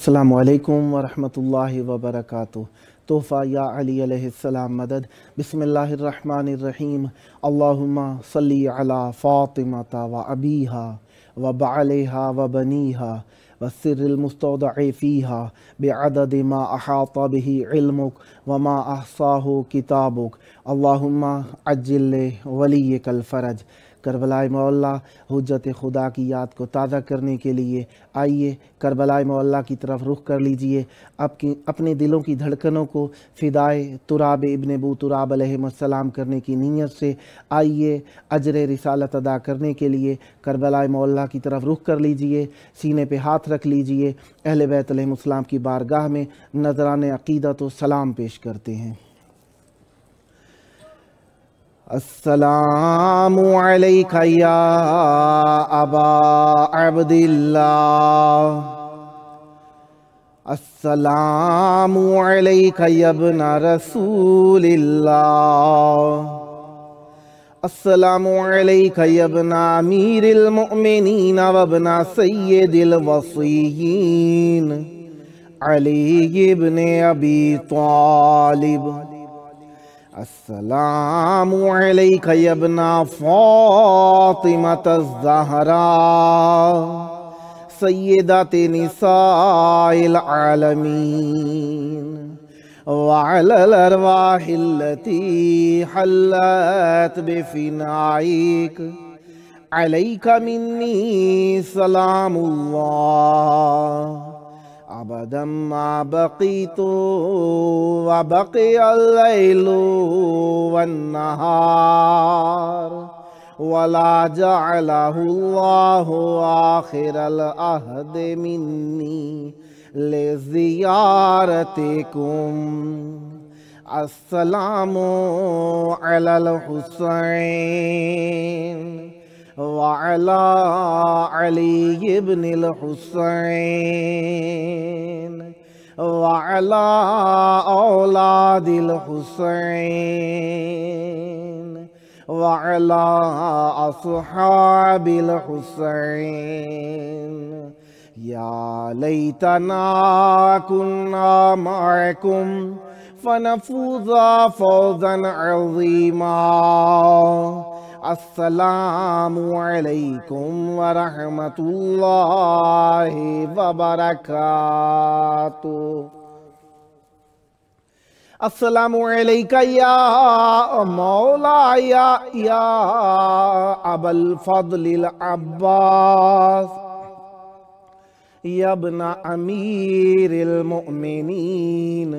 अस्सलामु अलैकुम वरहमतुल्लाहि वबरकातुह। तोहफ़ा या अली अलैहिस्सलाम मदद। बिस्मिल्लाहिर्रहमानिर्रहीम। अल्लाहुम्मा सल्ली अला फ़ातिमता व अबीहा व बअलिहा व बनीहा व सिर्रिल मुस्तौदअ फ़ीहा बिअदद मा अहाता बिही इल्मुक व मा अहसाहु किताबुक। अल्लाहुम्मा अज्जिल वलियकल फ़रज। करबलाए मौला हुज्जत खुदा की याद को ताज़ा करने के लिए आइए करबलाए मौला की तरफ रुख कर लीजिए। अपने दिलों की धड़कनों को फ़िदाए तुराब इब्न अबू तुराब अलैहिस्सलाम करने की नीयत से आइए अजर रिसालत अदा करने के लिए करबलाए मौला की तरफ रुख कर लीजिए। सीने पे हाथ रख लीजिए। अहले बैत अलैहिस्सलाम की बारगाह में नज़राने अक़ीदत व सलाम पेश करते हैं। अस्सलामु अलैका या अबा अब्दिल्लाह। अस्सलामु अलैका या इब्ना रसूलिल्लाह। अस्सलामु अलैका या इब्ना अमीरिल मुअमिनीन व इब्ना सय्यिदिल वसीय्यीन अली इब्न अबी तालिब। अस्सलामु अलैका या इब्ना फ़ातिमतज़ ज़हरा सय्यिदते निसाइल आलमीन व अलल अरवाहिल्लती हल्लत बिफ़िनाइक अलैका मिन्नी सलामुल्लाह अबदम मा बक़ीतु व बक़ियल लैलु वन्नहार वला जअलहुल्लाहु आखिरल अहद मिन्नी लिज़ियारतिकुम। अस्सलामु अलल हुसैन व अला अली इब्निल हुसैन व अला औलादिल हुसैन व अला अस्हाबिल हुसैन। या लैतना कुन्ना मअकुम फनफूज़ा फ़ौज़न अज़ीमा। अस्सलामु अलैकुम व रहमतुल्लाहि व बरकातुह। अस्सलामु अलैका या मौला या अबल फ़ज़लिल अब्बास या इब्ना अमीरिल मुअमिनीन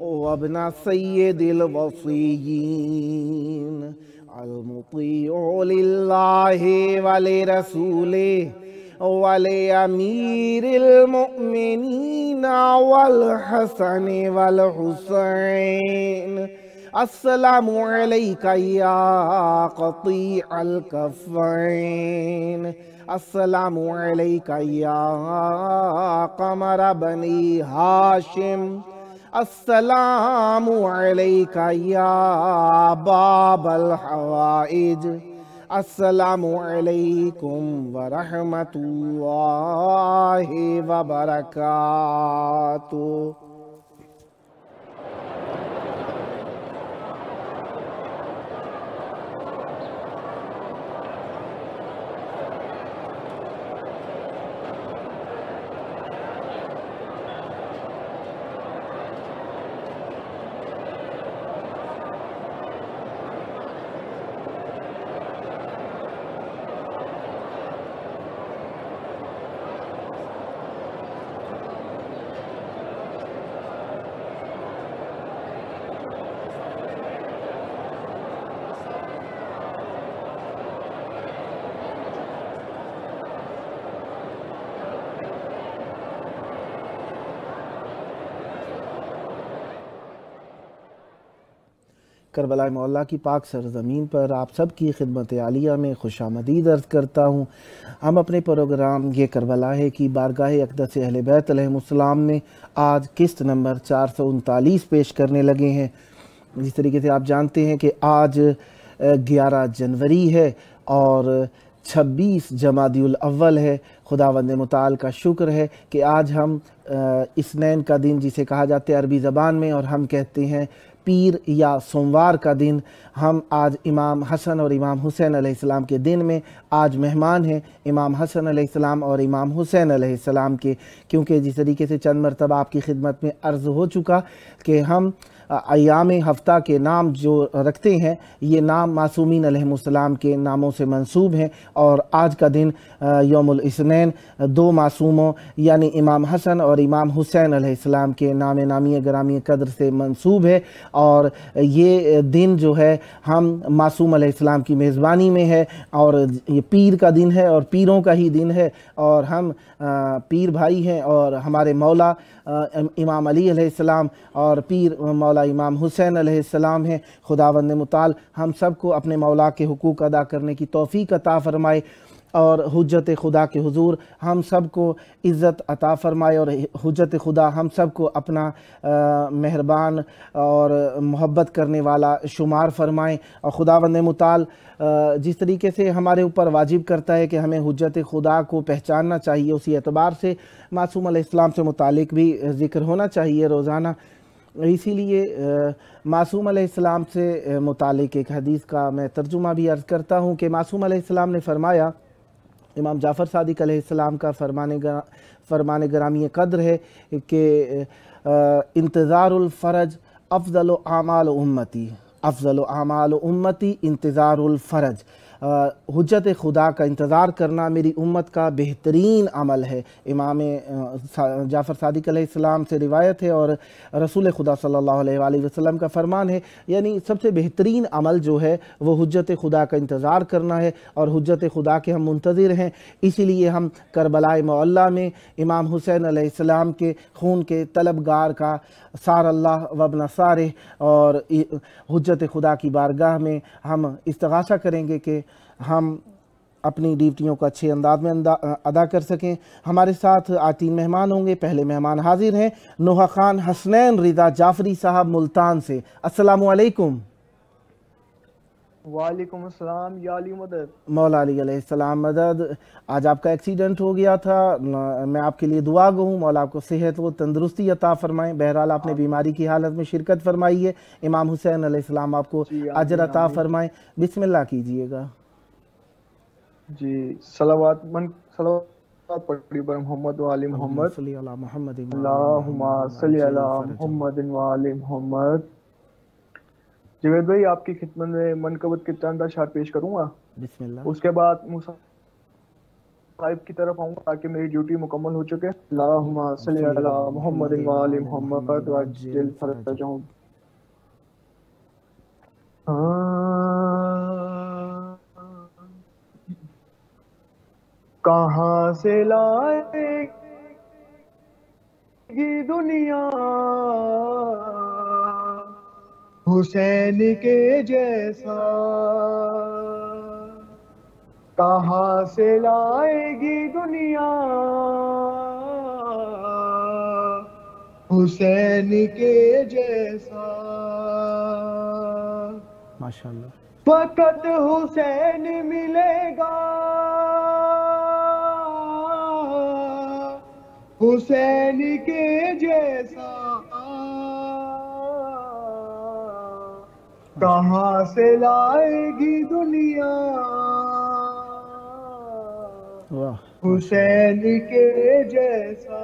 व इब्ना सय्यिदिल वसीय्यीन अल-मुतीअ लिल्लाहि व लिरसूलिहि व लिअमीरिल मुअमिनीन वल हसन वल हुसैन। अस्सलामु अलैका या क़तीअल कफ़ैन। अस्सलामु अलैका या क़मर बनी हाशिम। अस्सलामु अलैका या बाबल हवाइज। अस्सलामु अलैकुम व रहमतुल्लाहि व बरकातुह। करबलाए मौला की पाक सरज़मीन पर आप सब की खिदमत आलिया में खुशामदीद अर्ज़ करता हूँ। हम अपने प्रोग्राम ये करबला है कि बारगाह अक़दस अहले बैत अलैहिमुस्सलाम में आज किस्त नंबर 439 पेश करने लगे हैं। जिस तरीके से आप जानते हैं कि आज 11 जनवरी है और 26 جمادی الاول ہے۔ خداوند متعال کا شکر ہے کہ آج ہم اثنین کا دن جسے کہا جاتا ہے عربی زبان میں، اور ہم کہتے ہیں پیر یا سوموار کا دن، ہم آج امام حسن اور امام حسین علیہ السلام کے دن میں آج مہمان ہیں امام حسن علیہ السلام اور امام حسین علیہ السلام کے، کیونکہ جس طریقے سے چند مرتبہ آپ کی خدمت میں عرض ہو چکا کہ ہم ایام ہفتہ کے نام جو رکھتے ہیں یہ نام معصومین علیہ السلام کے ناموں سے منسوب ہیں، اور آج کا دن یوم الاثنین دو معصوموں یعنی امام حسن اور امام حسین علیہ السلام کے نام نامی گرامی قدر سے منسوب ہے، اور یہ دن جو ہے ہم معصوم علیہ السلام کی میزبانی میں ہے، اور یہ پیر کا دن ہے اور پیروں کا ہی دن ہے، اور ہم پیر بھائی ہیں، اور ہمارے مولا امام علی علیہ السلام اور پیر مولا امام حسین علیہ السلام ہیں۔ خداوند متعال ہم سب کو اپنے مولا کے حقوق ادا کرنے کی توفیق عطا فرمائے، اور حجت خدا کے حضور ہم سب کو عزت عطا فرمائے، اور حجت خدا ہم سب کو اپنا مہربان اور محبت کرنے والا شمار فرمائیں، اور خداوند متعال جس طریقے سے ہمارے اوپر واجب کرتا ہے کہ ہمیں حجت خدا کو پہچاننا چاہیے، اسی اعتبار سے معصوم علیہ السلام سے متعلق بھی ذکر ہونا چاہیے روزانہ۔ اسی لیے معصوم علیہ السلام سے متعلق ایک حدیث کا میں ترجمہ بھی عرض کرتا ہوں کہ معصوم علیہ السلام نے فرمایا، امام جعفر صادق علیہ السلام کا فرمان گرامی قدر ہے کہ انتظار الفرج افضل اعمال امتی، افضل اعمال امتی انتظار الفرج، حجت خدا کا انتظار کرنا میری امت کا بہترین عمل ہے۔ امام جعفر صادق علیہ السلام سے روایت ہے اور رسول خدا صلی اللہ علیہ وآلہ وسلم کا فرمان ہے، یعنی سب سے بہترین عمل جو ہے وہ حجت خدا کا انتظار کرنا ہے، اور حجت خدا کے ہم منتظر ہیں۔ اسی لیے ہم کربلا معلیٰ میں امام حسین علیہ السلام کے خون کے طلبگار کا سار اللہ وابن سارہ اور حجت خدا کی بارگاہ میں ہم استغاثہ کریں گے کہ ہم اپنی ڈیوٹیوں کو اچھے انداز میں ادا کر سکیں۔ ہمارے ساتھ آج 3 مہمان ہوں گے۔ پہلے مہمان حاضر ہیں نوحہ خان حسنین رضا جعفری صاحب ملتان سے۔ السلام علیکم۔ وعلیکم السلام، یا علی مدد۔ مولا علی علیہ السلام مدد۔ آج آپ کا ایکسیڈنٹ ہو گیا تھا، میں آپ کے لیے دعا گو ہوں، مولا آپ کو صحت و تندرستی عطا فرمائیں۔ بہرحال آپ نے بیماری کی حالت میں شرکت فرمائی ہے، امام حسین علیہ السلام آپ کو اجر عطا فرمائیں۔ بسم اللہ کیجئے گا۔ جی صلوات پڑھی پر محمد و آل محمد، صلی اللہ محمد اللہم صلی علی محمد و آل محمد۔ جوید بھائی آپ کی خدمت میں منقبت کے چند اشعار پیش کروں گا، بسم اللہ۔ اس کے بعد صاحب کی طرف آؤں گا تاکہ میری ڈیوٹی مکمل ہو چکے۔ اللہم صلی علی محمد و آل محمد وعجل فرجہم۔ کہاں سے لائے گی دنیا حسین کے جیسا، کہاں سے لائے گی دنیا حسین کے جیسا، ماشاءاللہ۔ فقط حسین ملے گا حسین کے جیسا، کہاں سے لائے گی دنیا حسین کے جیسا،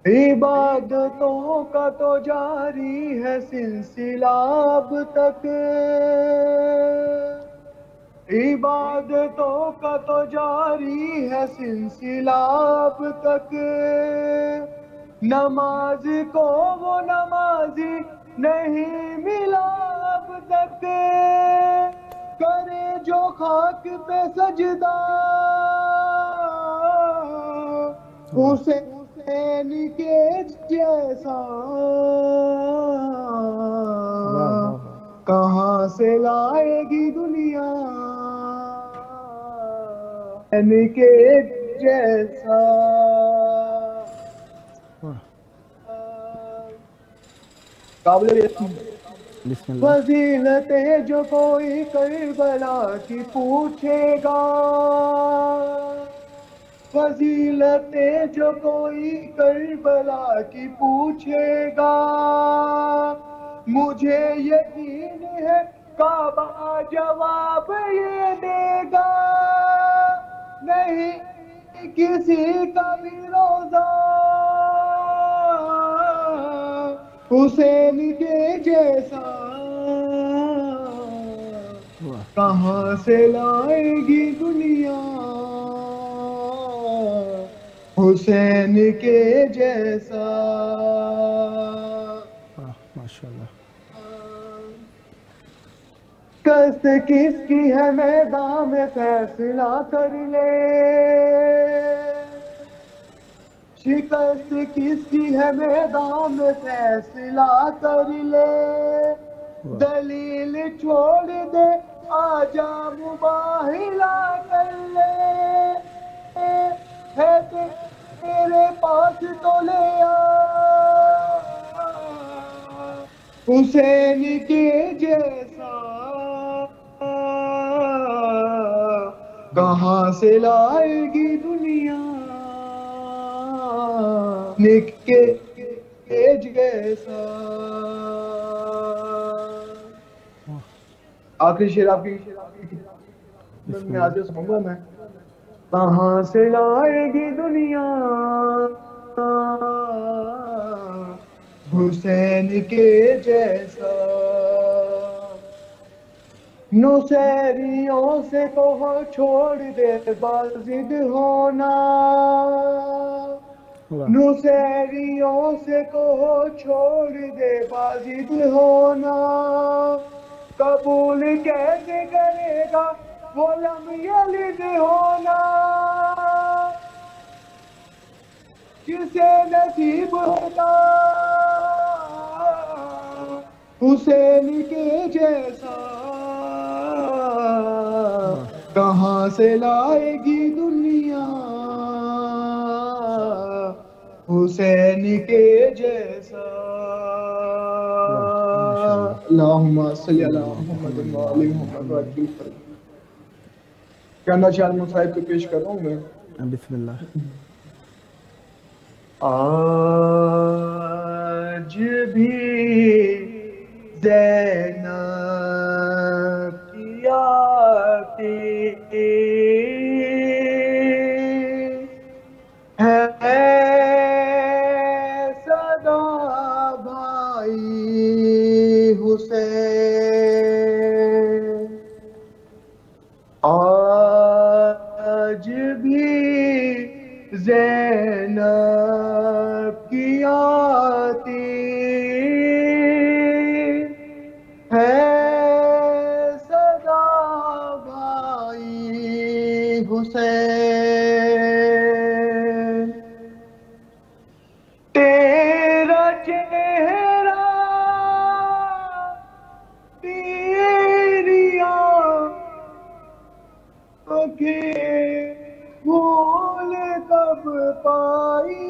عبادتوں کا تو جاری ہے سلسلہ اب تک، عبادتوں کا تو جاری ہے سلسلہ اب تک، نماز کو وہ نمازی نہیں ملا اب تک، کرے جو خاک پہ سجدہ حسین کے جیسا، کہاں سے لائے گی دنیا حسین کے جیسا۔ قابل بسم اللہ. فضیلتیں جو کوئی کربلا کی پوچھے گا، فضیلتیں جو کوئی کربلا کی پوچھے گا، مجھے یقین ہے کعبہ جواب یہ دے گا، نہیں کسی کا بھی روزہ حسین کے جیسا کہاں سے لائے گی دنیا حسین کے جیسا. ماشاء اللہ. کس کس کی ہے میدان میں فیصلہ کر لے، شکست کس کی ہے میدان میں فیصلہ کر لے، دلیل چھوڑ دے آجا مباہلہ کر لے، ہے تیرے پاس تو لے آ حسین کے جیسا کہاں سے لائے گی دنیا نکے جیسا. آخری شعر آپ کی میں آج سنوں گا میں. کہاں سے لائے گی دنیا حسین کے جیسا، نصیریوں سے کہو چھوڑ دے بازد ہونا، نصیریوں سے کہو چھوڑ دے بازد ہونا، قبول کیسے کرے گا وہ لم یلد ہونا، کسے نصیب ہوگا حسین کے جیسا، کہاں سے لائے گی دنیا حسین کے جیسا. اللہم صلی علی محمد و آل محمد وعجل فرج. کیا نشان مصاحب کو پیش کر رہا ہوں میں. بسم اللہ. آج بھی زینب کی آتی ہے صدا بھائی حسین، آج بھی زینب کی آتی ہے صدا بھائی حسین، تیرا چہرہ تیری آنکھیں بھول کب پائی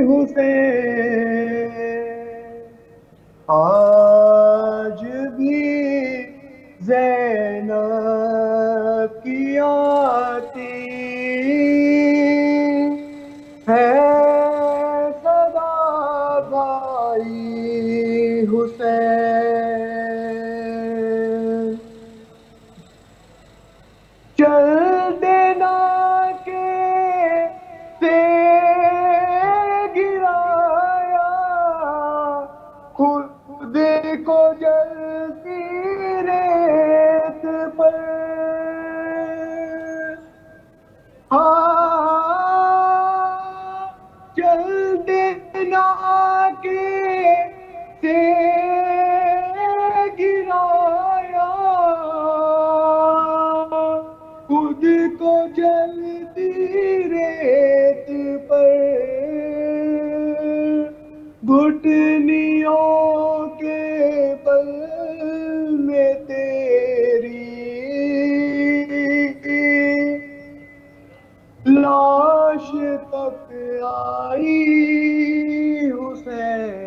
حسین، آج بھی زینب کی آتی ہے صدا بھائی حسین، چل دینا کے سے گرایا خود کو جلتی ریت پر، چل دینا کے سے گرایا خود کو جلتی ریت پر، گھٹنیوں کے بل میں تیری لاش تک آئی حسین،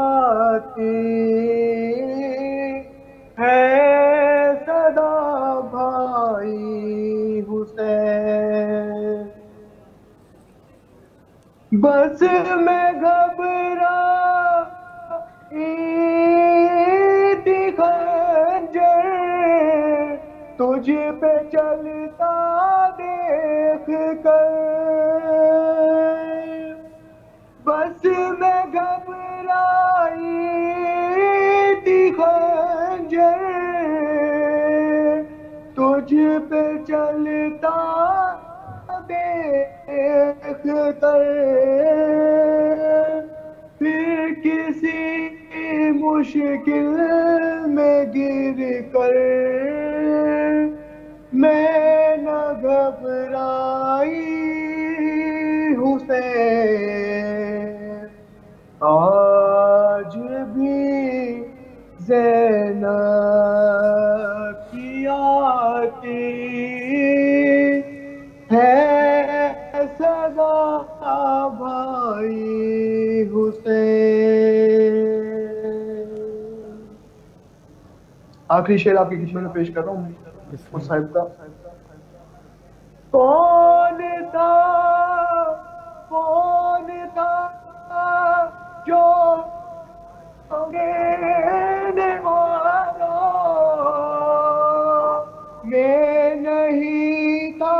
آتی ہے صدا بھائی حسین، بس میں گھبرائی تھی خنجر تجھ پہ چلتا دیکھ کر، بس میں گھبرائی تھی خنجر تجھ پہ چلتا دیکھ کر، پھر کسی مشکل میں گر کر میں نہ گھبرائی حسین، آج بھی زینب کی آتی ہے صدا بھائی حسین۔ آخری شعر آپ کی خدمت میں پیش کر رہا ہوں اس صاحب کا۔ کون تھا جو دینے والا میں نہیں تھا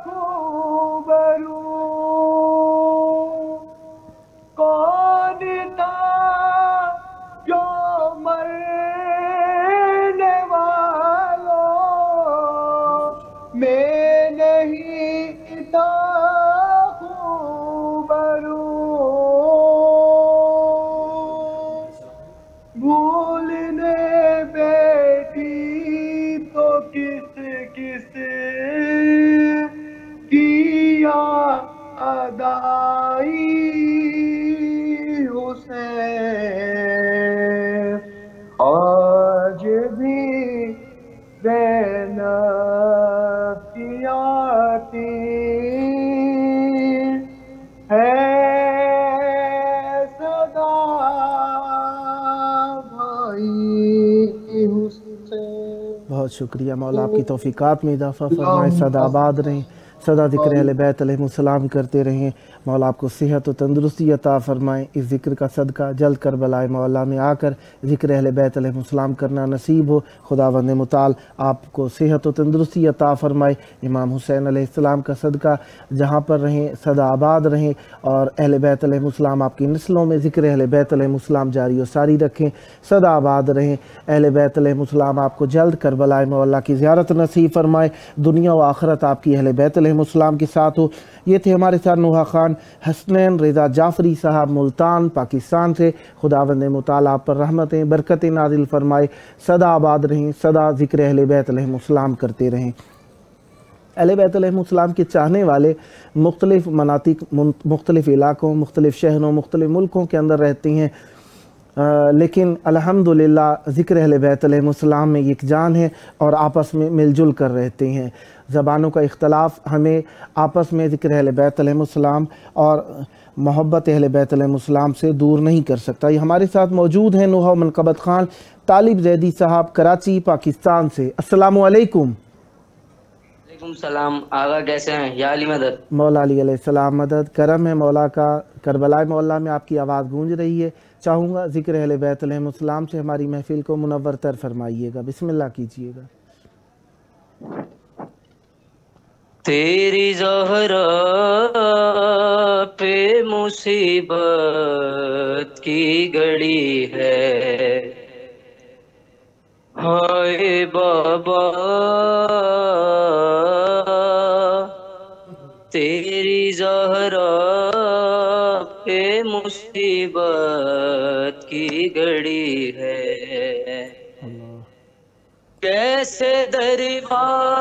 خوبرو، کون تھا جو مرنے والا میں نہیں تھا خوبرو، بھولنے بیٹھی تو کس کس کی یاد آئی حسین، آج بھی زینب کی آتی ہے صدا بھائی حسین۔ بہت شکریہ مولا، آپ کی توفیقات میں اضافہ فرمائے، سدا آباد رہیں، سدا ذکر اہل بیت علیہ السلام کرتے رہیں، مولا آپ کو صحت و تندرستی عطا فرمائیں، اس ذکر کا صدقہ جلد کربلا مولا میں آ کر ذکر اہل بیت علیہ السلام کرنا نصیب ہو، خداوند متعال آپ کو صحت و تندرستی عطا فرمائے، امام حسین علیہ السلام کا صدقہ جہاں پر رہیں سدا آباد رہیں، اور اہل بیت علیہ السلام آپ کی نسلوں میں ذکر اہل بیت علیہ السلام جاری و ساری رکھیں، سدا آباد رہیں، اہل بیت علیہ السلام آپ کو جلد کربلا مولا کی زیارت نصیب فرمائے، دنیا و آخرت آپ کی اہل بیت علیہ السلام کے ساتھ ہو۔ یہ تھے ہمارے ساتھ نوحہ خان حسنین رضا جعفری صاحب ملتان پاکستان سے، خداوند متعال آپ پر رحمتیں برکتیں نازل فرمائے، سدا آباد رہیں، سدا ذکر اہل بیت علیہ السلام کرتے رہیں۔ اہل بیت علیہ السلام کے چاہنے والے مختلف مناطق، مختلف علاقوں، مختلف شہروں، مختلف ملکوں کے اندر رہتے ہیں، لیکن الحمدللہ ذکر اہل بیت علیہ السلام میں یکجان ہے اور آپس میں مل جل کر رہتے ہیں۔ زبانوں کا اختلاف ہمیں آپس میں ذکر اہل بیت علیہ السلام اور محبت اہل بیت علیہ السلام سے دور نہیں کر سکتا۔ یہ ہمارے ساتھ موجود ہیں نوحہ منقبت خان طالب زیدی صاحب کراچی پاکستان سے۔ السلام علیکم۔ وعلیکم السلام آغا، کیسے ہیں؟ یا علی مدد۔ مولا علی علیہ السلام مدد، کرم ہے مولا کا، کربلا مولا میں آپ کی آواز گونج رہی ہے، چاہوں گا ذکر اہل بیت علیہ السلام سے ہماری محفل کو منور تر فرمائیے گا، بسم اللہ کیجئے گا۔ تیری زہرا پہ مصیبت کی گھڑی ہے، ہائے بابا تیری زہرا پہ مصیبت کی گھڑی ہے، کیسے دروازہ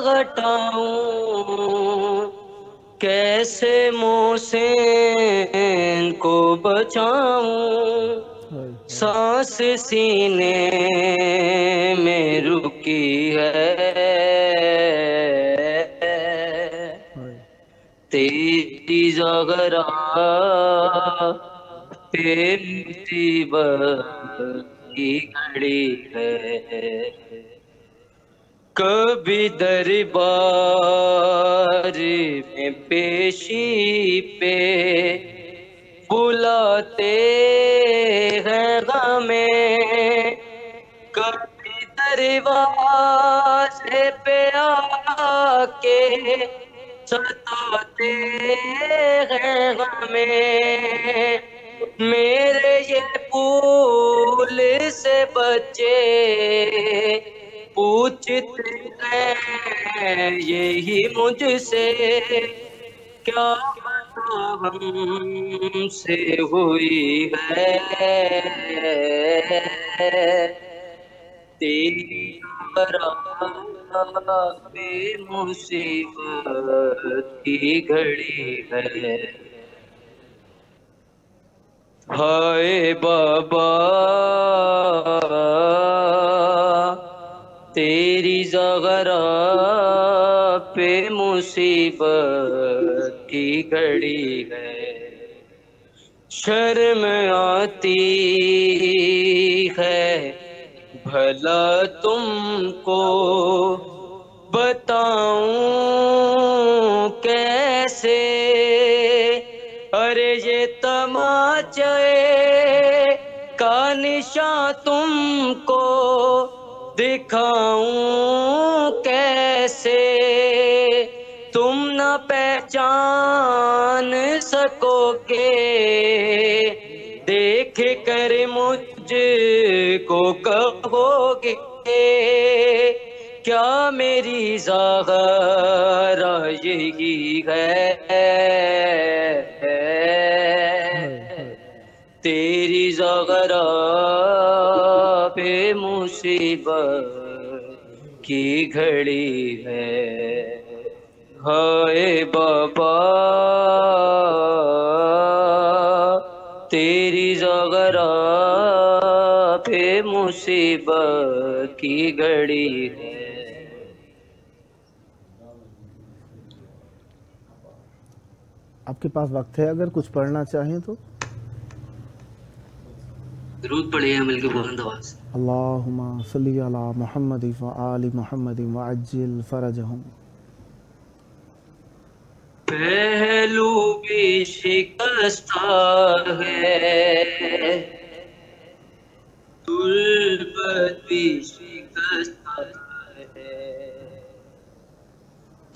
گھٹاؤں، کیسے محسن کو بچاؤں، سانس سینے میں رکی ہے، تیری زہرا मुसीबत की घड़ी है, कभी दरबार में पेशी पे बुलाते हैं हमें, कभी दरवाजे पे आके सताते हैं हमें। मेरे ये फूल से बच्चे पूछते हैं यही मुझसे, क्या खता हमसे हुई है, तेरी बरात मुसीबत की घड़ी है। हाय बाबा तेरी ज़ग़रा पे मुसीबत की घड़ी है। शर्म आती है भला तुमको बताऊं कैसे, अरे ये तमाचे का निशान तुमको दिखाऊं कैसे, तुम न पहचान सकोगे, देख कर मुझको कहोगे, क्या मेरी ज़ग़रा यही है, तेरी ज़ग़रा पे मुसीबत की घड़ी है। हाय बाबा तेरी ज़ग़रा पे मुसीबत की घड़ी है। आपके पास वक्त है अगर कुछ पढ़ना चाहें तो? दरूद पढ़िए मिल के बुलंद आवाज़। अल्लाहुम्मा सल्ली अला मुहम्मद व आलि मुहम्मद व अज्जिल फरजहुम। पहलू भी शिकस्ता है, तुल्बत भी शिकस्ता है,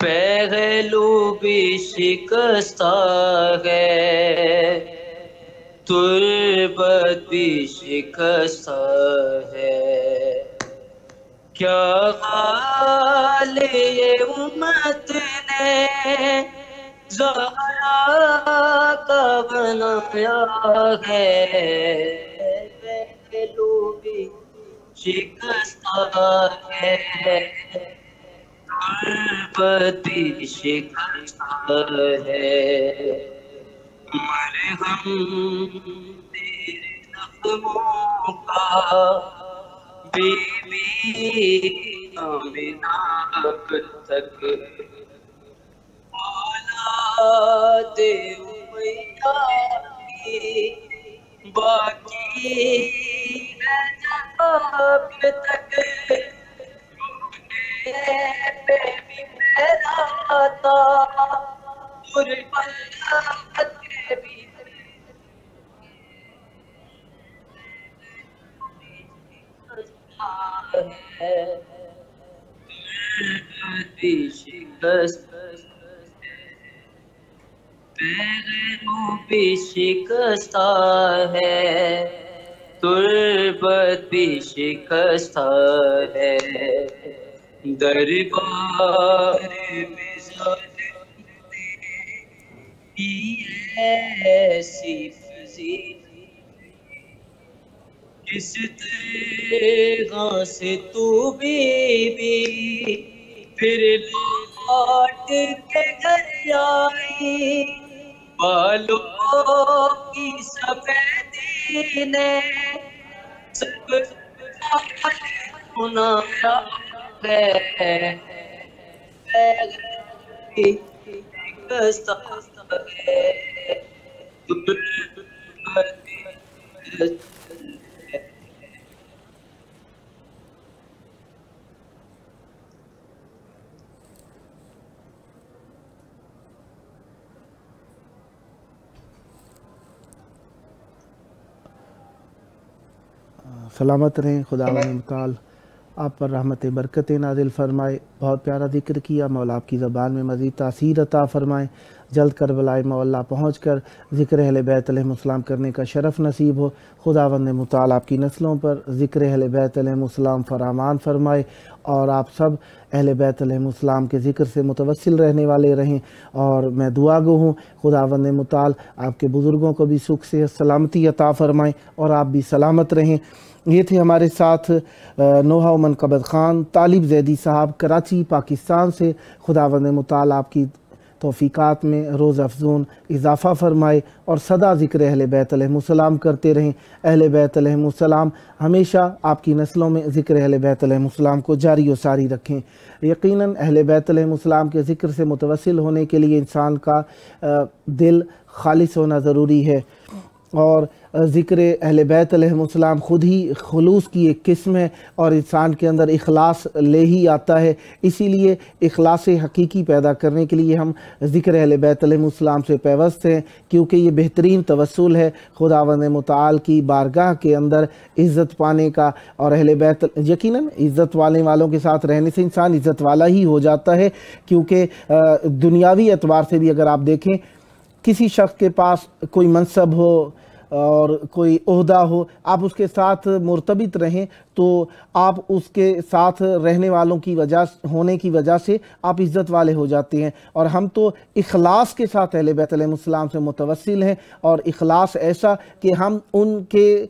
पहलू भी शिकस्ता है, तुल्बत भी शिकस्ता है। क्या हाल ये उम्मत ने ज़हरा का बनाया है, पहलू भी शिकस्ता है, तुल्बत भी शिकस्ता है। मरहम तेरे ज़ख्मों का बीबी आमिना तक, औलादे उमैया की बाकी है जब तक, पे भी पैदा था गुरबत भी है, भी शिकस्त पैरों भी शिकस्ता है, तुल्बत भी शिकस्ता है। दरबार में जालिम ऐसी फजीलत, किस तरह से तू बीबी फिर लौट के घर आई, बालों की सफेदी ने सब सुनाया है, शिकस्ता है, तुल्बत سلامت رہیں، خداوند متعال آپ پر رحمت برکت نازل فرمائے۔ بہت پیارا ذکر کیا، مولا آپ کی زبان میں مزید تاثیر عطا فرمائے۔ جلد کربلائے مولا پہنچ کر ذکر اہل بیت علیہم السلام کرنے کا شرف نصیب ہو۔ خداوند متعال آپ کی نسلوں پر ذکر اہل بیت علیہم السلام فرامان فرمائے، اور آپ سب اہل بیت علیہم السلام کے ذکر سے متوسل رہنے والے رہیں۔ اور میں دعا گو ہوں خداوند متعال آپ کے بزرگوں کو بھی سکھ سے سلامتی عطا فرمائیں اور آپ بھی سلامت رہیں۔ یہ تھے ہمارے ساتھ نوحہ امن قبد خان طالب زیدی صاحب کراچی پاکستان سے۔ خداوند متعال آپ کی توفیقات میں روز افزون اضافہ فرمائے اور سدا ذکر اہل بیت علیہم السلام کرتے رہیں۔ اہل بیت علیہم السلام ہمیشہ آپ کی نسلوں میں ذکر اہل بیت علیہم السلام کو جاری و ساری رکھیں۔ یقیناً اہل بیت علیہم السلام کے ذکر سے متوسل ہونے کے لیے انسان کا دل خالص ہونا ضروری ہے، اور ذکر اہل بیت علیہم السلام خود ہی خلوص کی ایک قسم ہے، اور انسان کے اندر اخلاص لے ہی آتا ہے۔ اسی لیے اخلاص حقیقی پیدا کرنے کے لیے ہم ذکر اہل بیت علیہم السلام سے پیوست ہیں، کیونکہ یہ بہترین توسل ہے خداوند متعال کی بارگاہ کے اندر عزت پانے کا۔ اور اہل بیت یقیناً عزت والوں کے ساتھ رہنے سے انسان عزت والا ہی ہو جاتا ہے، کیونکہ دنیاوی اعتبار سے بھی اگر آپ دیکھیں، کسی شخص کے پاس کوئی منصب ہو اور کوئی عہدہ ہو، آپ اس کے ساتھ مرتبط رہیں تو آپ اس کے ساتھ رہنے والوں کی ہونے کی وجہ سے آپ عزت والے ہو جاتے ہیں۔ اور ہم تو اخلاص کے ساتھ اہل بیت علیہم السلام سے متوسل ہیں، اور اخلاص ایسا کہ ہم ان کے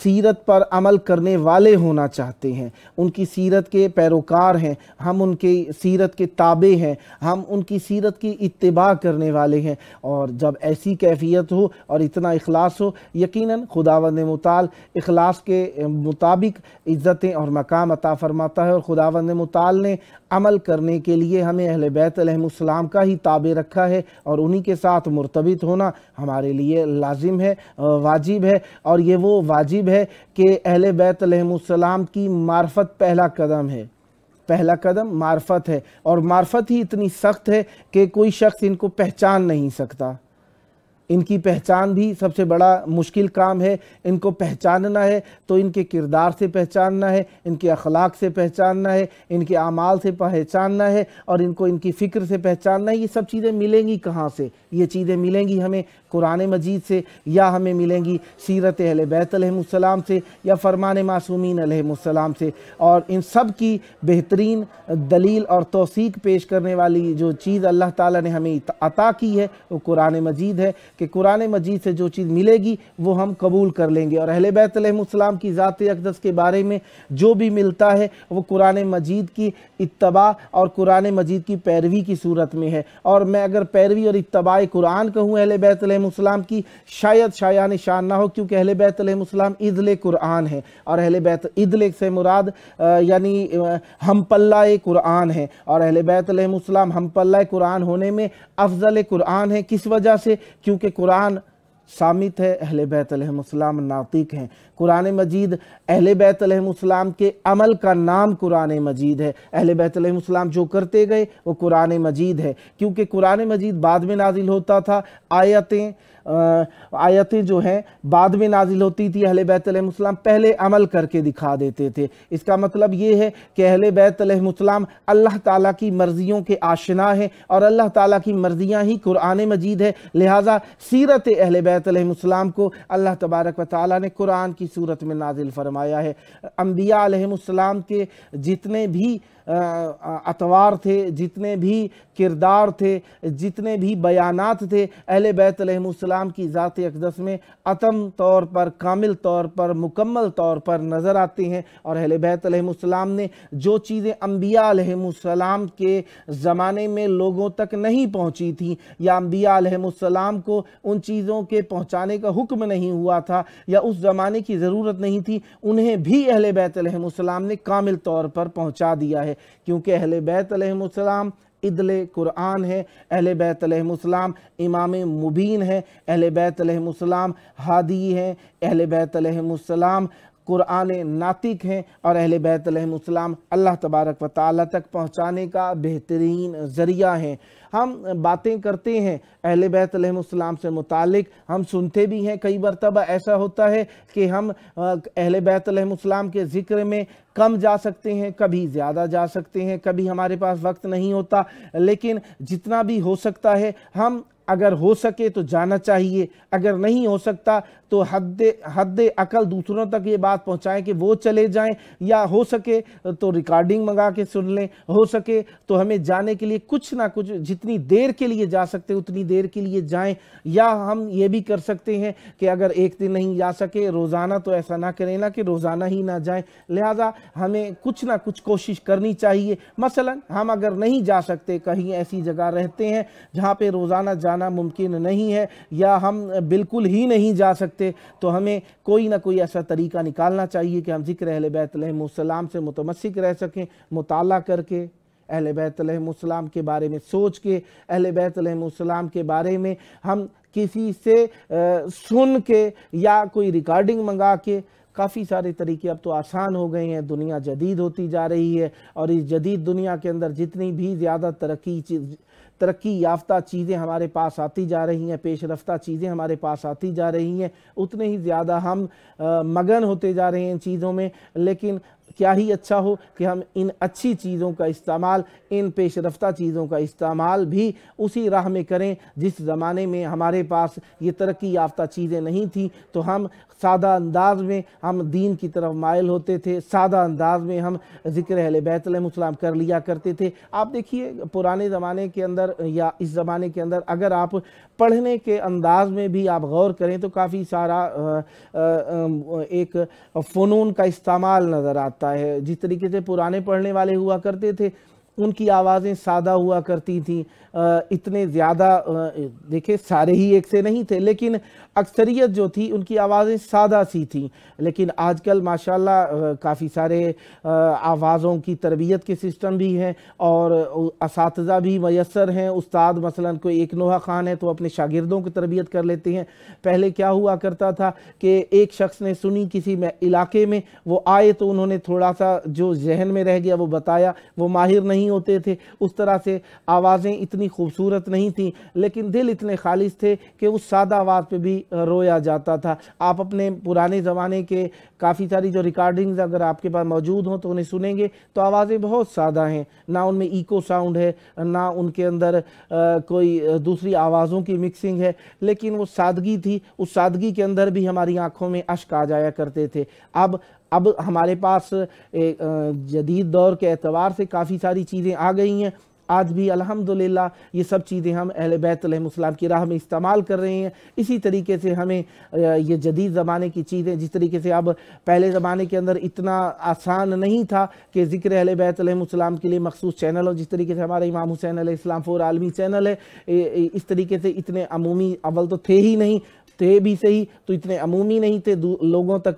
سیرت پر عمل کرنے والے ہونا چاہتے ہیں، ان کی سیرت کے پیروکار ہیں، ہم ان کی سیرت کے تابع ہیں، ہم ان کی سیرت کی اتباع کرنے والے ہیں۔ اور جب ایسی کیفیت ہو اور اتنا اخلاص ہو، یقیناً خداوند متعال اخلاص کے مطابق عزتیں اور مقام عطا فرماتا ہے، اور خداوند متعال نے عمل کرنے کے لیے ہمیں اہل بیت علیہم السلام کا ہی تابع رکھا ہے، اور انہی کے ساتھ مرتبط ہونا ہمارے لیے لازم ہے، واجب ہے۔ اور یہ وہ واجب ہے کہ اہل بیت علیہم السلام کی معرفت پہلا قدم ہے، پہلا قدم معرفت ہے، اور معرفت ہی اتنی سخت ہے کہ کوئی شخص ان کو پہچان نہیں سکتا۔ ان کی پہچان بھی سب سے بڑا مشکل کام ہے۔ ان کو پہچاننا ہے تو ان کے کردار سے پہچاننا ہے، ان کے اخلاق سے پہچاننا ہے، ان کے اعمال سے پہچاننا ہے، اور ان کو ان کی فکر سے پہچاننا ہے۔ یہ سب چیزیں ملیں گی کہاں سے؟ یہ چیزیں ملیں گی ہمیں قرآن مجید سے، یا ہمیں ملیں گی سیرت اہل بیت علیہم السلام سے، یا فرمان معصومین علیہم السلام سے۔ اور ان سب کی بہترین دلیل اور توثیق پیش کرنے والی جو چیز اللہ تعالیٰ نے ہمیں عطا کی ہے وہ قرآن مجید ہے، کہ قرآن مجید سے جو چیز ملے گی وہ ہم قبول کر لیں گے۔ اور اہل بیت علیہم السلام کی ذات اقدس کے بارے میں جو بھی ملتا ہے وہ قرآن مجید کی اتباع اور قرآن مجید کی پیروی کی صورت میں ہے۔ اور میں اگر پیروی اور اتباع قرآن کہوں اہل بیت علیہم السلام کی، شاید شایان شان نہ ہو، کیونکہ اہل بیت علیہم السلام عدل قرآن ہے، اور اہل بیت عدل سے مراد یعنی ہم پلہ قرآن ہے، اور اہل بیت علیہم السلام ہم پلہ قرآن ہونے میں افضل قرآن ہے۔ کس وجہ سے؟ کیونکہ قرآن صامت ہے، اہل بیت علیہم السلام ناطق ہیں۔ قرآن مجید اہل بیت علیہم السلام کے عمل کا نام قرآن مجید ہے۔ اہل بیت علیہم السلام جو کرتے گئے وہ قرآن مجید ہے، کیونکہ قرآن مجید بعد میں نازل ہوتا تھا، آیتیں جو ہیں بعد میں نازل ہوتی تھی، اہل بیت علیہم السلام پہلے عمل کر کے دکھا دیتے تھے۔ اس کا مطلب یہ ہے کہ اہل بیت علیہم السلام اللہ تعالیٰ کی مرضیوں کے آشنا ہیں، اور اللہ تعالیٰ کی مرضیاں ہی قرآن مجید ہے۔ لہٰذا سیرت اہل بیت علیہم السلام کو اللہ تبارک و تعالیٰ نے قرآن کی صورت میں نازل فرمایا ہے۔ انبیاء علیہم السلام کے جتنے بھی اطوار تھے، جتنے بھی کردار تھے، جتنے بھی بیانات تھے، اہل بیت علیہم السلام کی ذات اقدس میں اتم طور پر، کامل طور پر، مکمل طور پر نظر آتے ہیں۔ اور اہل بیت علیہم السلام نے جو چیزیں انبیاء علیہم السلام کے زمانے میں لوگوں تک نہیں پہنچی تھیں، یا انبیاء علیہم السلام کو ان چیزوں کے پہنچانے کا حکم نہیں ہوا تھا، یا اس زمانے کی ضرورت نہیں تھی، انہیں بھی اہل بیت علیہم السلام نے کامل طور پر پہنچا دیا ہے، کیونکہ اہل بیت علیہم السلام इदले कुरान है, अहले बैत अलैहिमुस्सलाम इमाम मुबीन है, अहले बैत अलैहिमुस्सलाम हादी हैं, अहले बैत अलैहिमुस्सलाम कुरान नातिक हैं और अहले बैत अलैहिमुस्सलाम अल्लाह तबारक व तआला तक पहुँचाने का बेहतरीन ज़रिया हैं। हम बातें करते हैं अहले बैत अलैहिमुस्सलाम से मुतालिक, हम सुनते भी हैं। कई मरतबा ऐसा होता है कि हम अहले बैत अलैहिमुस्सलाम के ज़िक्र में कम जा सकते हैं, कभी ज़्यादा जा सकते हैं, कभी हमारे पास वक्त नहीं होता, लेकिन जितना भी हो सकता है हम अगर हो सके तो जाना चाहिए, अगर नहीं हो सकता तो हद अकल दूसरों तक ये बात पहुंचाएं कि वो चले जाएं, या हो सके तो रिकॉर्डिंग मंगा के सुन लें, हो सके तो हमें जाने के लिए कुछ ना कुछ जितनी देर के लिए जा सकते उतनी देर के लिए जाएं। या हम ये भी कर सकते हैं कि अगर एक दिन नहीं जा सके, रोज़ाना तो ऐसा ना करें ना कि रोज़ाना ही ना जाएं, लिहाजा हमें कुछ ना कुछ कोशिश करनी चाहिए। मसलन हम अगर नहीं जा सकते, कहीं ऐसी जगह रहते हैं जहाँ पे रोज़ाना जाना मुमकिन नहीं है या हम बिल्कुल ही नहीं जा सकते, तो हमें कोई ना कोई ऐसा तरीका निकालना चाहिए कि हम ज़िक्र अहले बैत अलैहिमुस्सलाम से मुतमस्सिक रह सकें, मुताला करके, अहले बैत अलैहिमुस्सलाम के बारे में सोच के, अहले बैत अलैहिमुस्सलाम के बारे में हम किसी से सुन के या कोई रिकॉर्डिंग मंगा के। काफ़ी सारे तरीके अब तो आसान हो गए हैं, दुनिया जदीद होती जा रही है और इस जदीद दुनिया के अंदर जितनी भी ज़्यादा तरक्की याफ्ता चीज़ें हमारे पास आती जा रही हैं, पेश रफ्ता चीज़ें हमारे पास आती जा रही हैं, उतने ही ज़्यादा हम मगन होते जा रहे हैं इन चीज़ों में। लेकिन क्या ही अच्छा हो कि हम इन अच्छी चीज़ों का इस्तेमाल, इन पेश रफ्ता चीज़ों का इस्तेमाल भी उसी राह में करें जिस ज़माने में हमारे पास ये तरक्की याफ्ता चीज़ें नहीं थी, तो हम सादा अंदाज में हम दीन की तरफ माइल होते थे, सादा अंदाज में हम ज़िक्र अहले बैत अलैहिमुस्सलाम कर लिया करते थे। आप देखिए पुराने ज़माने के अंदर या इस ज़माने के अंदर अगर आप पढ़ने के अंदाज में भी आप गौर करें तो काफ़ी सारा एक फ़नून का इस्तेमाल नज़र आता है। जिस तरीके से पुराने पढ़ने वाले हुआ करते थे, उनकी आवाज़ें सादा हुआ करती थीं, इतने ज़्यादा देखिए सारे ही एक से नहीं थे, लेकिन अक्सरियत जो थी उनकी आवाज़ें सादा सी थीं। लेकिन आजकल माशाल्लाह काफ़ी सारे आवाज़ों की तरबियत के सिस्टम भी हैं और असातिज़ा भी मयसर हैं। उस्ताद मसलन कोई एक नोहा खान है तो अपने शागिर्दों की तरबियत कर लेते हैं। पहले क्या हुआ करता था कि एक शख्स ने सुनी किसी इलाके में, वो आए तो उन्होंने थोड़ा सा जो जहन में रह गया वो बताया, वो माहिर नहीं होते थे, उस तरह से आवाज़ें इतनी खूबसूरत नहीं थी, लेकिन दिल इतने खालिस थे कि उस सादा आवाज़ पे भी रोया जाता था। आप अपने पुराने ज़माने के काफ़ी सारी जो रिकॉर्डिंग्स अगर आपके पास मौजूद हों तो उन्हें सुनेंगे तो आवाज़ें बहुत सादा हैं, ना उनमें इको साउंड है, ना उनके अंदर कोई दूसरी आवाज़ों की मिक्सिंग है, लेकिन वो सादगी थी। उस सादगी के अंदर भी हमारी आँखों में अश्क आ जाया करते थे। अब हमारे पास जदीद दौर के एतबार से काफ़ी सारी चीज़ें आ गई हैं। आज भी अल्हम्दुलिल्लाह ये सब चीज़ें हम अहले बैत अलैहिमुस्सलाम की राह में इस्तेमाल कर रहे हैं। इसी तरीके से हमें ये जदीद ज़माने की चीज़ें, जिस तरीके से अब पहले ज़माने के अंदर इतना आसान नहीं था कि ज़िक्र अहले बैत अलैहिमुस्सलाम के लिए मखसूस चैनल हो, जिस तरीके से हमारा इमाम हुसैन अलैहिस्सलाम फॉर आलमी चैनल है, इस तरीके से इतने अमूमी अव्वल तो थे ही नहीं, थे भी सही तो इतने अमूमी नहीं थे, लोगों तक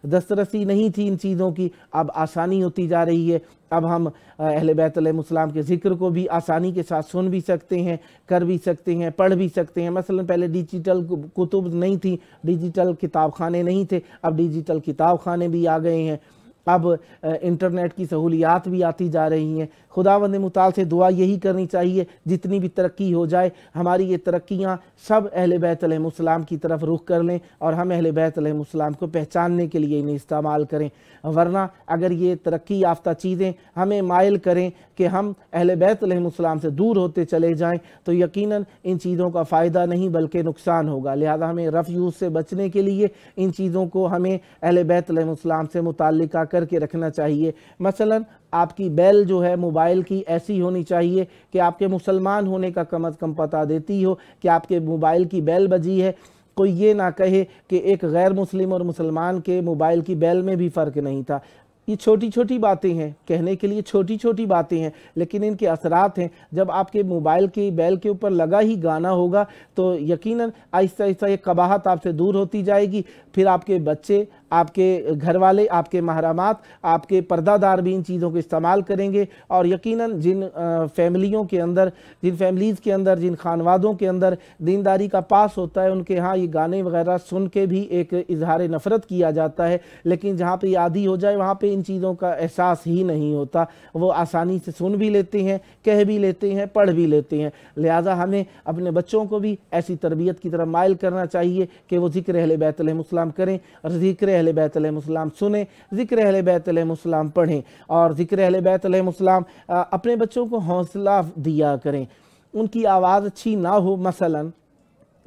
दस्तरसी नहीं थी इन चीज़ों की। अब आसानी होती जा रही है, अब हम अहले बैत अलैहिमुस्सलाम के ज़िक्र को भी आसानी के साथ सुन भी सकते हैं, कर भी सकते हैं, पढ़ भी सकते हैं। मसलन पहले डिजिटल कुतुब नहीं थी, डिजिटल किताब खाने नहीं थे, अब डिजिटल किताब खाने भी आ गए हैं। अब इंटरनेट की सहूलियात भी आती जा रही हैं। खुदावंद मुताल से दुआ यही करनी चाहिए जितनी भी तरक्की हो जाए, हमारी ये तरक्कियाँ सब अहले बैत अलैहिमुस्सलाम की तरफ रुख कर लें और हम अहले बैत अलैहिमुस्सलाम को पहचानने के लिए इन्हें इस्तेमाल करें। वरना अगर ये तरक्की याफ्ता चीज़ें हमें माइल करें कि हम अहले बैत अलैहिमुस्सलाम से दूर होते चले जाएं, तो यकीनन इन चीज़ों का फ़ायदा नहीं बल्कि नुकसान होगा। लिहाजा हमें रफ़ यूज़ से बचने के लिए इन चीज़ों को हमें अहले बैत अलैहिमुस्सलाम से मुताल्लिक़ा करके रखना चाहिए। मसलन आपकी बेल जो है मोबाइल की ऐसी होनी चाहिए कि आपके मुसलमान होने का कम अज़ कम पता देती हो कि आपके मोबाइल की बेल बजी है। कोई ये ना कहे कि एक गैर मुस्लिम और मुसलमान के मोबाइल की बेल में भी फ़र्क नहीं था। ये छोटी छोटी बातें हैं, कहने के लिए छोटी छोटी बातें हैं, लेकिन इनके असरात हैं। जब आपके मोबाइल की बेल के ऊपर लगा ही गाना होगा तो यकीनन आहिस्ता आहिस्ता ये कबाहत आपसे दूर होती जाएगी। फिर आपके बच्चे आपके घर वाले, आपके महरमात, आपके पर्दादार भी इन चीज़ों को इस्तेमाल करेंगे। और यकीनन जिन फैमिलियों के अंदर, जिन फैमिलीज़ के अंदर, जिन खानवादों के अंदर दीनदारी का पास होता है, उनके यहाँ ये गाने वगैरह सुन के भी एक इजहार नफ़रत किया जाता है। लेकिन जहाँ पे ये आदी हो जाए वहाँ पे इन चीज़ों का एहसास ही नहीं होता, वो आसानी से सुन भी लेते हैं, कह भी लेते हैं, पढ़ भी लेते हैं। लिहाजा हमें अपने बच्चों को भी ऐसी तरबियत की तरफ माइल करना चाहिए कि वो ज़िक्र अहले बैत अलैहिमुस्सलाम करें और ज़िक्र अहले बैत अलैहिमुस्सलाम सुने, ज़िक्र अहले बैत अलैहिमुस्सलाम पढ़ें और ज़िक्र अहले बैत अलैहिमुस्सलाम अपने बच्चों को हौसला दिया करें। उनकी आवाज़ अच्छी ना हो, मसलन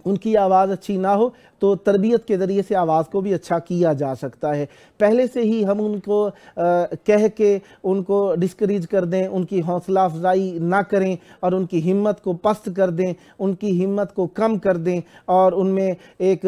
उनकी आवाज़ अच्छी ना हो तो तरबियत के ज़रिए से आवाज़ को भी अच्छा किया जा सकता है। पहले से ही हम उनको कह के उनको डिस्करेज कर दें, उनकी हौसला अफजाई ना करें और उनकी हिम्मत को पस्त कर दें, उनकी हिम्मत को कम कर दें और उनमें एक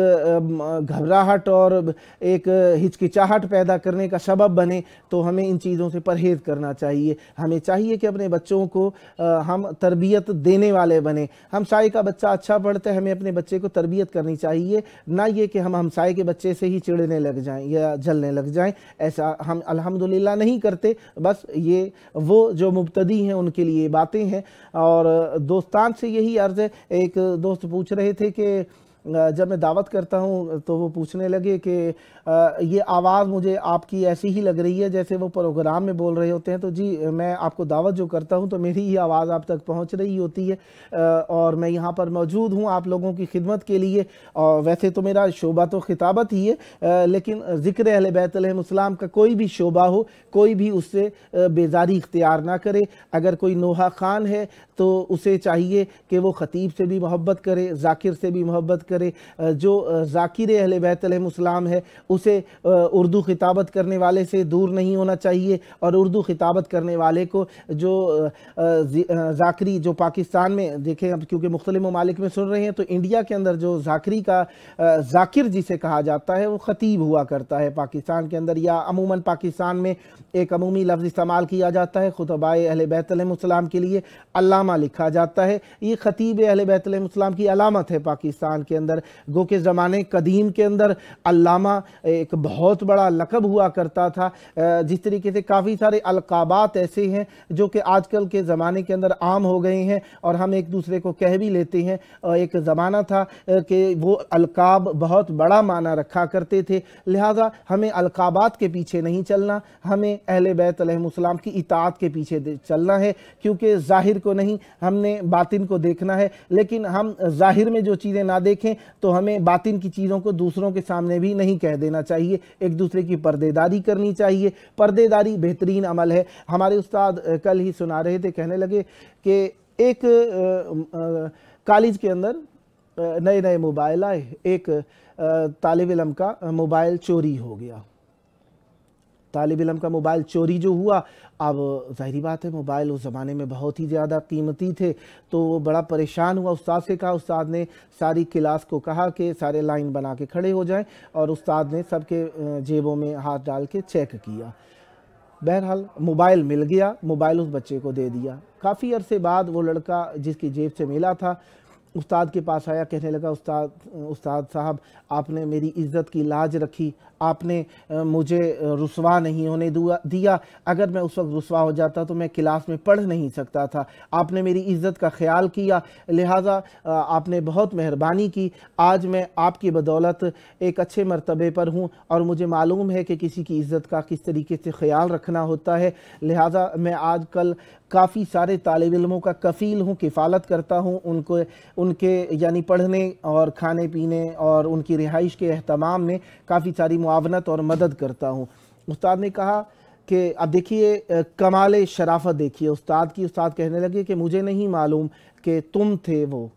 घबराहट और एक हिचकिचाहट पैदा करने का सबब बने, तो हमें इन चीज़ों से परहेज़ करना चाहिए। हमें चाहिए कि अपने बच्चों को हम तरबियत देने वाले बने। हमसाये का बच्चा अच्छा पढ़ता है, हमें अपने बच्चे को तरबियत करनी चाहिए, ना ये कि हम हमसाये के बच्चे से ही चिढ़ने लग जाएं या जलने लग जाएं। ऐसा हम अल्हम्दुलिल्लाह नहीं करते। बस ये वो जो मुब्तदी हैं उनके लिए बातें हैं। और दोस्तान से यही अर्ज़ है, एक दोस्त पूछ रहे थे कि जब मैं दावत करता हूँ तो वो पूछने लगे कि ये आवाज़ मुझे आपकी ऐसी ही लग रही है जैसे वो प्रोग्राम में बोल रहे होते हैं। तो जी, मैं आपको दावत जो करता हूँ तो मेरी ही आवाज़ आप तक पहुँच रही होती है और मैं यहाँ पर मौजूद हूँ आप लोगों की खिदमत के लिए। और वैसे तो मेरा शोबा तो खिताबत ही है, लेकिन ज़िक्र अहले बैत अलैहिमुस्सलाम का कोई भी शोबा हो, कोई भी उससे बेजारी इख्तियार ना करे। अगर कोई नोहा खान है तो उसे चाहिए कि वो ख़तीब से भी मोहब्बत करे, ज़ाकिर से भी मोहब्बत करे। जो ज़ाकिर अहले बैत अलैहिमुस्सलाम है उसे उर्दू खिताबत करने वाले से दूर नहीं होना चाहिए और उर्दू खिताबत करने वाले को जो ज़ाकरी जो पाकिस्तान में देखें, अब क्योंकि मुख्तलिफ ममालिक में सुन रहे हैं, तो इंडिया के अंदर जो ज़ाकरी का ज़ाकिर जिसे कहा जाता है वो ख़तीब हुआ करता है पाकिस्तान के अंदर, या अमूमन पाकिस्तान में एक अमूमी लफ्ज़ इस्तेमाल किया जाता है खुतबाए अहले बैत अलैहिमुस्सलाम के लिए अल्लामा लिखा जाता है। ये ख़तीब अहले बैत अलैहिमुस्सलाम की अलामत है पाकिस्तान के अंदर। गो के ज़माने कदीम के अंदर अल्लामा एक बहुत बड़ा लक़ब हुआ करता था। जिस तरीके से काफ़ी सारे अलक़ाबात ऐसे हैं जो कि आजकल के ज़माने के अंदर आम हो गए हैं और हम एक दूसरे को कह भी लेते हैं। एक ज़माना था कि वो अलक़ाब बहुत बड़ा माना रखा करते थे। लिहाजा हमें अलक़ाबात के पीछे नहीं चलना, हमें अहले बैत अलैहिमुस्सलाम की इताअत के पीछे चलना है, क्योंकि ज़ाहिर को नहीं, हमने बातिन को देखना है। लेकिन हम ज़ाहिर में जो चीज़ें ना देखें तो हमें बातिन की चीज़ों को दूसरों के सामने भी नहीं कह देना चाहिए। एक दूसरे की पर्देदारी करनी चाहिए। पर्देदारी बेहतरीन अमल है। हमारे उस्ताद कल ही सुना रहे थे, कहने लगे कि एक कॉलेज के अंदर नए नए मोबाइल आए, एक तालिब इल्म का मोबाइल चोरी हो गया। तालिब इल्म का मोबाइल चोरी जो हुआ, अब ज़ाहिरी बात है मोबाइल उस ज़माने में बहुत ही ज़्यादा कीमती थे, तो वो बड़ा परेशान हुआ। उस्ताद से कहा, उस्ताद ने सारी क्लास को कहा कि सारे लाइन बना के खड़े हो जाएं और उस्ताद ने सबके जेबों में हाथ डाल के चेक किया। बहरहाल मोबाइल मिल गया, मोबाइल उस बच्चे को दे दिया। काफ़ी अरसे बाद वो लड़का जिसकी जेब से मिला था उस्ताद के पास आया, कहने लगा, उस्ताद साहब आपने मेरी इज़्ज़त की लाज रखी, आपने मुझे रुसवा नहीं होने दिया। अगर मैं उस वक्त रुसवा हो जाता तो मैं क्लास में पढ़ नहीं सकता था। आपने मेरी इज़्ज़त का ख्याल किया, लिहाजा आपने बहुत मेहरबानी की। आज मैं आपकी बदौलत एक अच्छे मर्तबे पर हूँ और मुझे मालूम है कि किसी की इज़्ज़त का किस तरीके से ख्याल रखना होता है। लिहाजा मैं आजकल काफ़ी सारे तालिब इल्मों का कफ़ील हूँ, किफ़ालत करता हूँ, उनके यानी पढ़ने और खाने पीने और उनकी रिहाइश के एहतमाम में काफ़ी सारी मुआवनत और मदद करता हूँ। उस्ताद ने कहा कि अब देखिए कमाल शराफत देखिए उस्ताद की। उस्ताद कहने लगे कि मुझे नहीं मालूम कि तुम थे वो।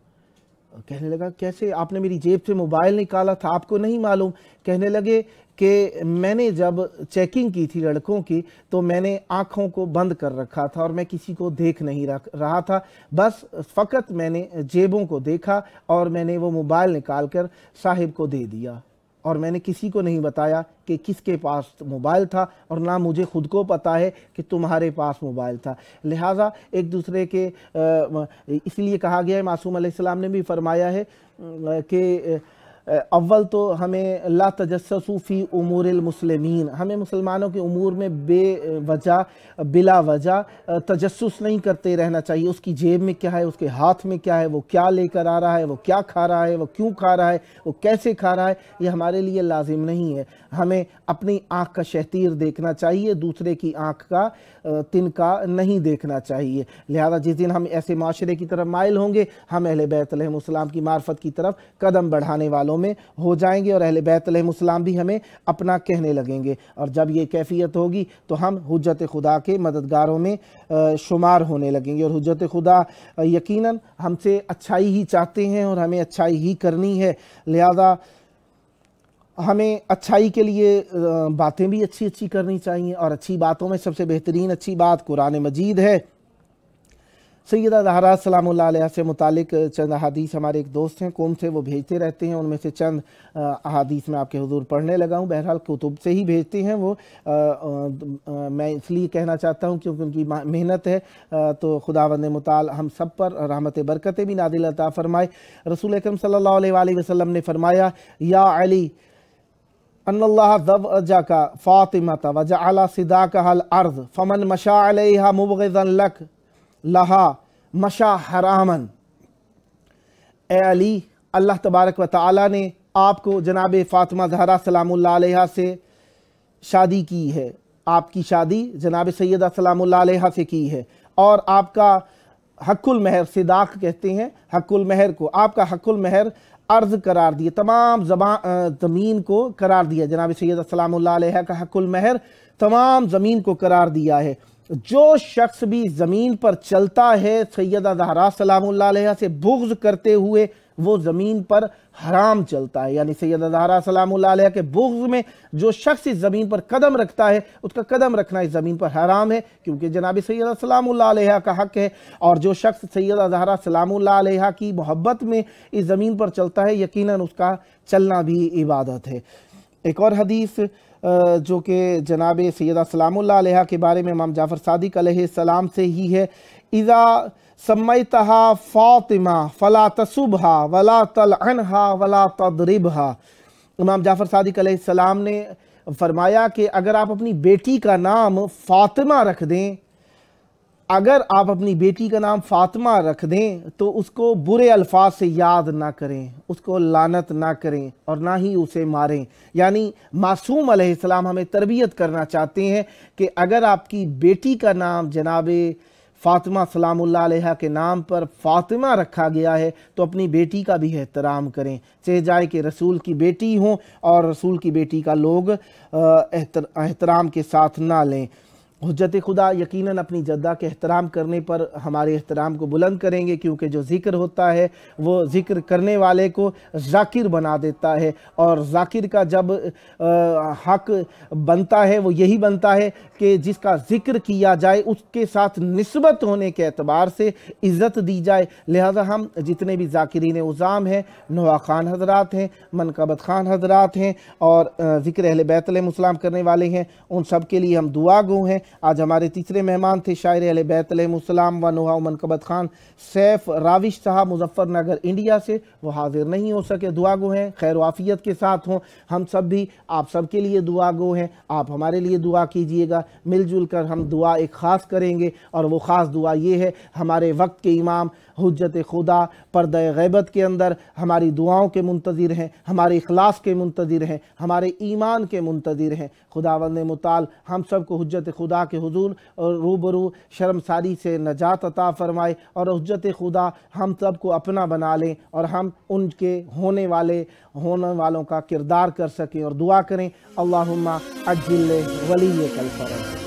कहने लगा, कैसे? आपने मेरी जेब से मोबाइल निकाला था, आपको नहीं मालूम? कहने लगे कि मैंने जब चेकिंग की थी लड़कों की तो मैंने आँखों को बंद कर रखा था और मैं किसी को देख नहीं रहा था, बस फ़कत मैंने जेबों को देखा और मैंने वो मोबाइल निकाल कर साहिब को दे दिया और मैंने किसी को नहीं बताया कि किसके पास मोबाइल था और ना मुझे ख़ुद को पता है कि तुम्हारे पास मोबाइल था। लिहाजा एक दूसरे के इसलिए कहा गया है, मासूम अलैहिस्सलाम ने भी फरमाया है कि अव्वल तो हमें ला तजस्ससू फ़ी उमूरिल मुस्लिमीन, हमें मुसलमानों के उमूर में बेवजह बिला वजह तजस्सुस नहीं करते रहना चाहिए। उसकी जेब में क्या है, उसके हाथ में क्या है, वो क्या लेकर आ रहा है, वो क्या खा रहा है, वो क्यों खा रहा है, वो कैसे खा रहा है, ये हमारे लिए लाजिम नहीं है। हमें अपनी आँख का शहतीर देखना चाहिए, दूसरे की आँख का तिनका नहीं देखना चाहिए। लिहाजा जिस दिन हम ऐसे माशरे की तरफ माइल होंगे, हम अहले बैत अलैहिमुस्सलाम की मार्फत की तरफ कदम बढ़ाने वालों में हो जाएंगे और अहले बैत अलैहिमुस्सलाम भी हमें अपना कहने लगेंगे। और जब ये कैफियत होगी तो हम हुज्जत खुदा के मददगारों में शुमार होने लगेंगे। और हुज्जत खुदा यकीनन हमसे अच्छाई ही चाहते हैं और हमें अच्छाई ही करनी है। लिहाजा हमें अच्छाई के लिए बातें भी अच्छी अच्छी करनी चाहिए, और अच्छी बातों में सबसे बेहतरीन अच्छी बात कुरान मजीद है। सैयदा ज़हरा सलामुल्लाह अलैहा से मुतालिक चंद अहादीस हमारे एक दोस्त हैं कौम से, वो भेजते रहते हैं, उनमें से चंद अहादीस मैं आपके हुजूर पढ़ने लगा हूँ। बहरहाल कुतुब से ही भेजते हैं वो, मैं इसलिए कहना चाहता हूँ क्योंकि उनकी मेहनत है। तो खुदावंद मुताल हम सब पर रहमत बरकतें भी नादिल अता फरमाए। रसूल अकरम सल्लल्लाहु अलैहि वसल्लम ने फरमाया, या अली अन्नल्लाह ज़वजाका फ़ातिमता वजअला सिदाकहल अर्ज़ फमन मशा अलैहा मुबग़िज़न लक लहा मशा हरामन। ए अली, अल्लाह तबारक व तआला ने आपको जनाब फ़ातिमा ज़हरा सलामुल्लाह अलैहा से शादी की है, आपकी शादी जनाब सैयदा सलामुल्लाह अलैहा से की है, और आपका हक़ुल महर, सिदाक कहते हैं हक़ुल महर को, आपका हक़ुल महर अर्ज़ करार दिए, तमाम ज़मीन को करार दिया। जनाब सैयदा सलामुल्लाह अलैहा का हक़ुल महर तमाम ज़मीन को करार दिया है। जो शख्स भी ज़मीन पर चलता है सैयदा ज़हरा सलामुल्लाह अलैहा से बुग़्ज़ करते हुए, वो ज़मीन पर हराम चलता है। यानी सैयदा ज़हरा सलामुल्लाह अलैहा के बुग़्ज़ में जो शख्स इस ज़मीन पर कदम रखता है, उसका कदम रखना इस ज़मीन पर हराम है, क्योंकि जनाब सैयदा सलामुल्लाह अलैहा का हक़ है। और जो शख्स सैयदा ज़हरा सलामुल्लाह अलैहा की मोहब्बत में इस ज़मीन पर चलता है, यकीनन उसका चलना भी इबादत है। एक और हदीस जो कि जनाब सैयदा सलामुल्लाह अलैहा के बारे में इमाम जाफ़र सादिक अलैहिस्सलाम से ही है, इज़ा सम्मैतहा फ़ातिमा फ़ला तसुबहा वला तलअनहा वला तदरिबहा। इमाम जाफ़र सादिक अलैहिस्सलाम ने फरमाया कि अगर आप अपनी बेटी का नाम फ़ातिमा रख दें, अगर आप अपनी बेटी का नाम फ़ातिमा रख दें तो उसको बुरे अल्फाज से याद ना करें, उसको लानत ना करें और ना ही उसे मारें। यानी मासूम अलैहिस्सलाम हमें तरबियत करना चाहते हैं कि अगर आपकी बेटी का नाम जनाबे फ़ातिमा सलामुल्लाह अलैहा के नाम पर फ़ातिमा रखा गया है तो अपनी बेटी का भी एहतराम करें, चाहे जाए कि रसूल की बेटी हो और रसूल की बेटी का लोग एहतराम के साथ ना लें। हुज्जत खुदा यकीनन अपनी जद्दा के एहतराम करने पर हमारे एहतराम को बुलंद करेंगे, क्योंकि जो ज़िक्र होता है वो ज़िक्र करने वाले को ज़ाकिर बना देता है, और ज़ाकिर का जब हक़ बनता है वो यही बनता है कि जिसका ज़िक्र किया जाए उसके साथ निस्बत होने के एतबार से इज़्ज़त दी जाए। लिहाजा हम जितने भी ज़ाकिरीन उज़ाम हैं, नोहा खान हज़रात हैं, मनकबत खान हज़रात हैं और ज़िक्र अहले बैत अलैहिमुस्सलाम करने वाले हैं, उन सब के लिए हम दुआ गो हैं। आज हमारे तीसरे मेहमान थे शायर अहले बैत अलैहिमुस्सलाम व नोहा मनकबत खान सैफ राविश साहब मुजफ्फरनगर इंडिया से, वो हाजिर नहीं हो सके, दुआ गो हैं खैर वाफियत के साथ हों। हम सब भी आप सब के लिए दुआ गो हैं, आप हमारे लिए दुआ कीजिएगा। मिलजुल कर हम दुआ एक ख़ास करेंगे, और वो ख़ास दुआ ये है, हमारे वक्त के इमाम हुज्जत खुदा पर्दा गैबत के अंदर हमारी दुआओं के मुंतज़िर हैं, हमारे इखलास के मुंतज़िर हैं, हमारे ईमान के मुंतज़िर हैं। खुदावंद मुताल हम सब को हुज्जत खुदा के हुजूर और रूबरू शर्मसारी से नजात अता फरमाए, और हुज्जत खुदा हम सब को अपना बना लें और हम उनके होने वालों का किरदार कर सकें। और दुआ करें, अल्लाहुम्मा अज्जिल वलिय्यकल फरज।